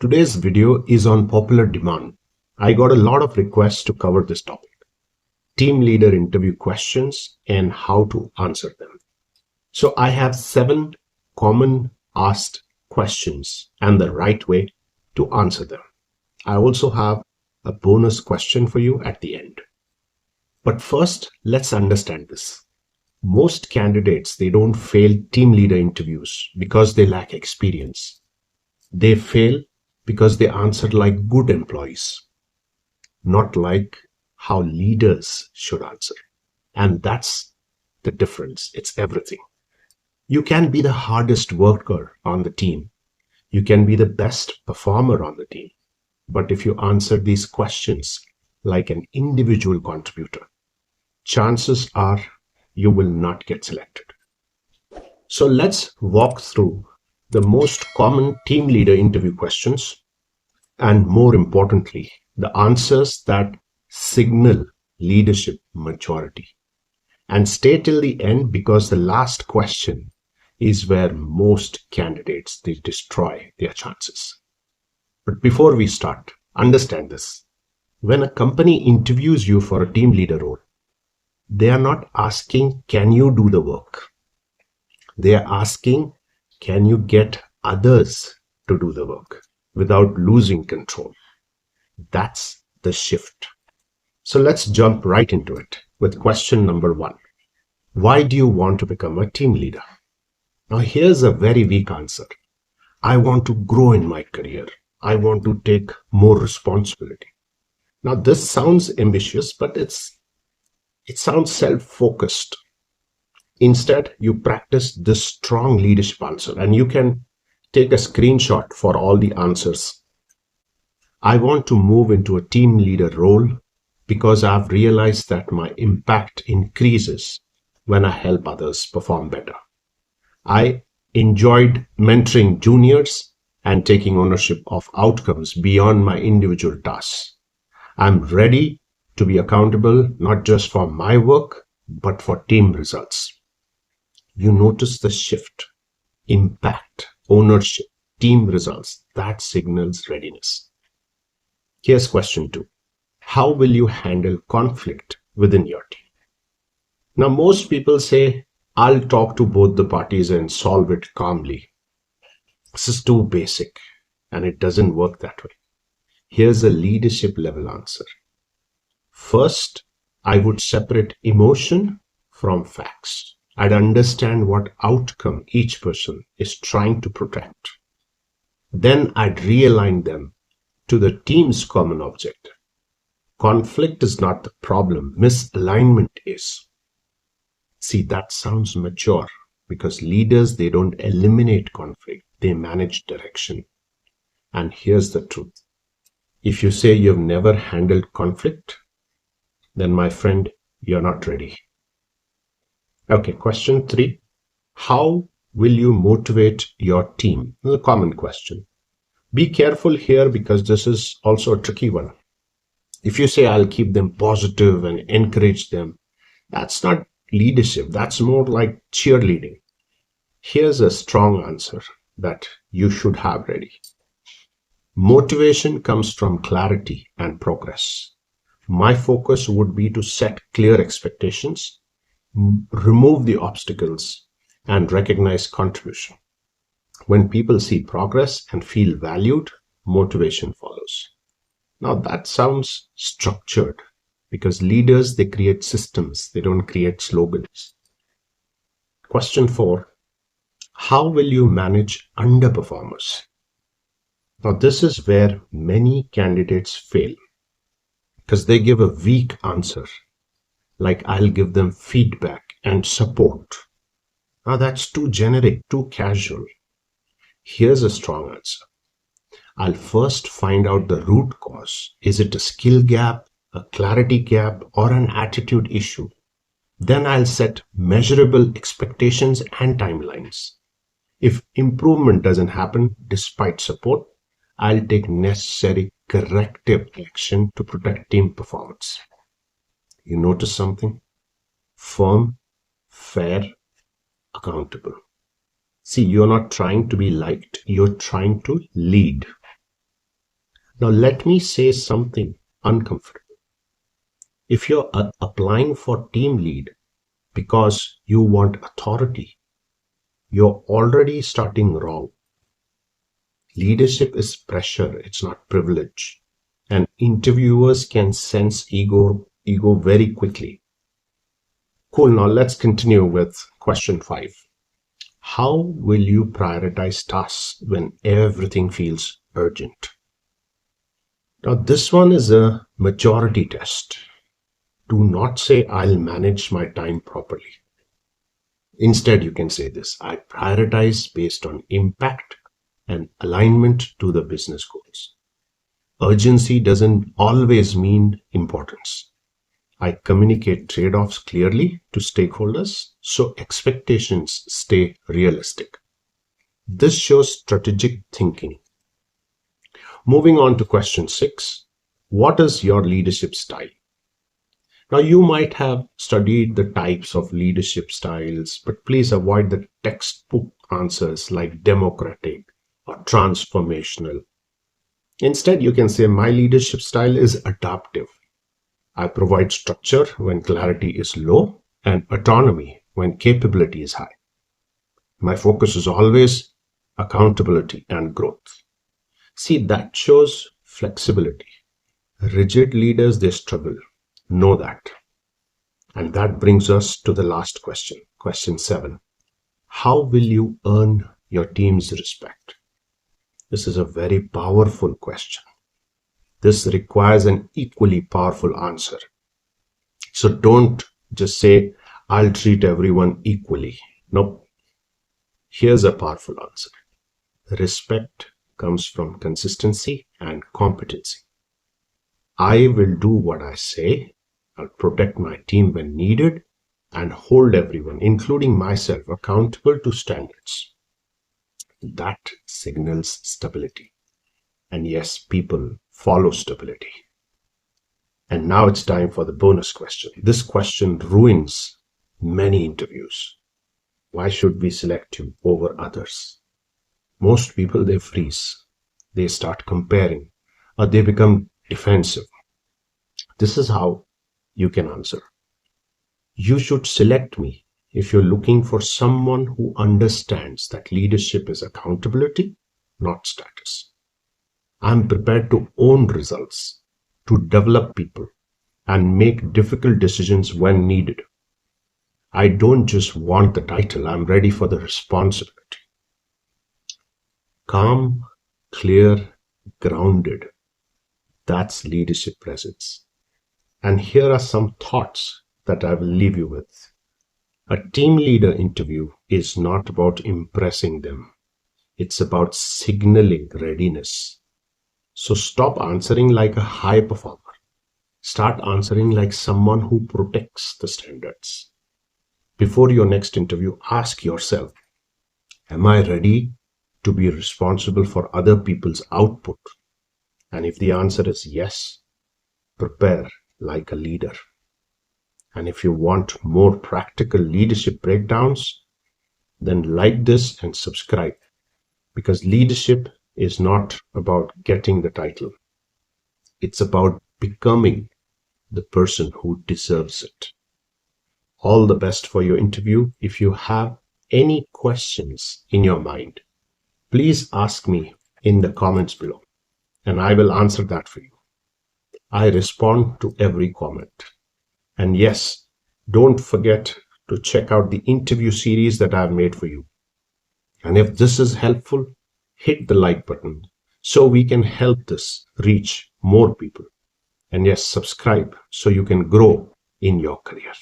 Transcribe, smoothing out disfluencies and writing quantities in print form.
Today's video is on popular demand. I got a lot of requests to cover this topic. Team leader interview questions and how to answer them. So I have 7 common asked questions and the right way to answer them. I also have a bonus question for you at the end. But first, let's understand this. Most candidates, they don't fail team leader interviews because they lack experience. They fail because they answered like good employees, not like how leaders should answer. And that's the difference. It's everything. You can be the hardest worker on the team. You can be the best performer on the team. But if you answer these questions like an individual contributor, chances are you will not get selected. So let's walk through the most common team leader interview questions, and more importantly, the answers that signal leadership maturity. And stay till the end because the last question is where most candidates, they destroy their chances. But before we start, understand this. When a company interviews you for a team leader role, they are not asking, can you do the work? They are asking, can you get others to do the work without losing control? That's the shift. So let's jump right into it with question number 1. Why do you want to become a team leader? Now here's a very weak answer. I want to grow in my career. I want to take more responsibility. Now this sounds ambitious, but it sounds self-focused. Instead, you practice this strong leadership answer, and you can take a screenshot for all the answers. I want to move into a team leader role because I've realized that my impact increases when I help others perform better. I enjoyed mentoring juniors and taking ownership of outcomes beyond my individual tasks. I'm ready to be accountable not just for my work, but for team results. You notice the shift, impact, ownership, team results. That signals readiness. Here's question 2. How will you handle conflict within your team? Now, most people say, I'll talk to both the parties and solve it calmly. This is too basic, and it doesn't work that way. Here's a leadership level answer. First, I would separate emotion from facts. I'd understand what outcome each person is trying to protect. Then I'd realign them to the team's common objective. Conflict is not the problem, misalignment is. See, that sounds mature because leaders, they don't eliminate conflict, they manage direction. And here's the truth. If you say you've never handled conflict, then my friend, you're not ready. Okay, question 3. How will you motivate your team? This is a common question. Be careful here because this is also a tricky one. If you say I'll keep them positive and encourage them, that's not leadership. That's more like cheerleading. Here's a strong answer that you should have ready. Motivation comes from clarity and progress. My focus would be to set clear expectations, remove the obstacles, and recognize contribution. When people see progress and feel valued, motivation follows. Now that sounds structured because leaders, they create systems, they don't create slogans. Question 4. How will you manage underperformers? Now this is where many candidates fail because they give a weak answer. Like I'll give them feedback and support. Now that's too generic, too casual. Here's a strong answer. I'll first find out the root cause. Is it a skill gap, a clarity gap, or an attitude issue? Then I'll set measurable expectations and timelines. If improvement doesn't happen despite support, I'll take necessary corrective action to protect team performance. You notice something? Firm, fair, accountable. See, you're not trying to be liked, you're trying to lead. Now, let me say something uncomfortable. If you're applying for team lead because you want authority, you're already starting wrong. Leadership is pressure, it's not privilege. And interviewers can sense ego very quickly. Cool, now let's continue with question 5. How will you prioritize tasks when everything feels urgent? Now, this one is a maturity test. Do not say, I'll manage my time properly. Instead, you can say this: I prioritize based on impact and alignment to the business goals. Urgency doesn't always mean importance. I communicate trade-offs clearly to stakeholders so expectations stay realistic. This shows strategic thinking. Moving on to question 6. What is your leadership style? Now, you might have studied the types of leadership styles, but please avoid the textbook answers like democratic or transformational. Instead, you can say my leadership style is adaptive. I provide structure when clarity is low and autonomy when capability is high. My focus is always accountability and growth. See, that shows flexibility. Rigid leaders, they struggle. Know that. And that brings us to the last question, question 7. How will you earn your team's respect? This is a very powerful question. This requires an equally powerful answer. So don't just say, I'll treat everyone equally. Nope. Here's a powerful answer. Respect comes from consistency and competency. I will do what I say. I'll protect my team when needed and hold everyone, including myself, accountable to standards. That signals stability. And yes, people follow stability. And now it's time for the bonus question. This question ruins many interviews. Why should we select you over others? Most people, they freeze. They start comparing or they become defensive. This is how you can answer. You should select me if you're looking for someone who understands that leadership is accountability, not status. I'm prepared to own results, to develop people, and make difficult decisions when needed. I don't just want the title, I'm ready for the responsibility. Calm, clear, grounded. That's leadership presence. And here are some thoughts that I will leave you with. A team leader interview is not about impressing them. It's about signaling readiness. So stop answering like a high performer. Start answering like someone who protects the standards. Before your next interview, ask yourself, am I ready to be responsible for other people's output? And if the answer is yes, prepare like a leader. And if you want more practical leadership breakdowns, then like this and subscribe, because leadership is not about getting the title. It's about becoming the person who deserves it. All the best for your interview. If you have any questions in your mind, please ask me in the comments below, and I will answer that for you. I respond to every comment. And yes, don't forget to check out the interview series that I've made for you. And if this is helpful, hit the like button so we can help this reach more people. And yes, subscribe so you can grow in your career.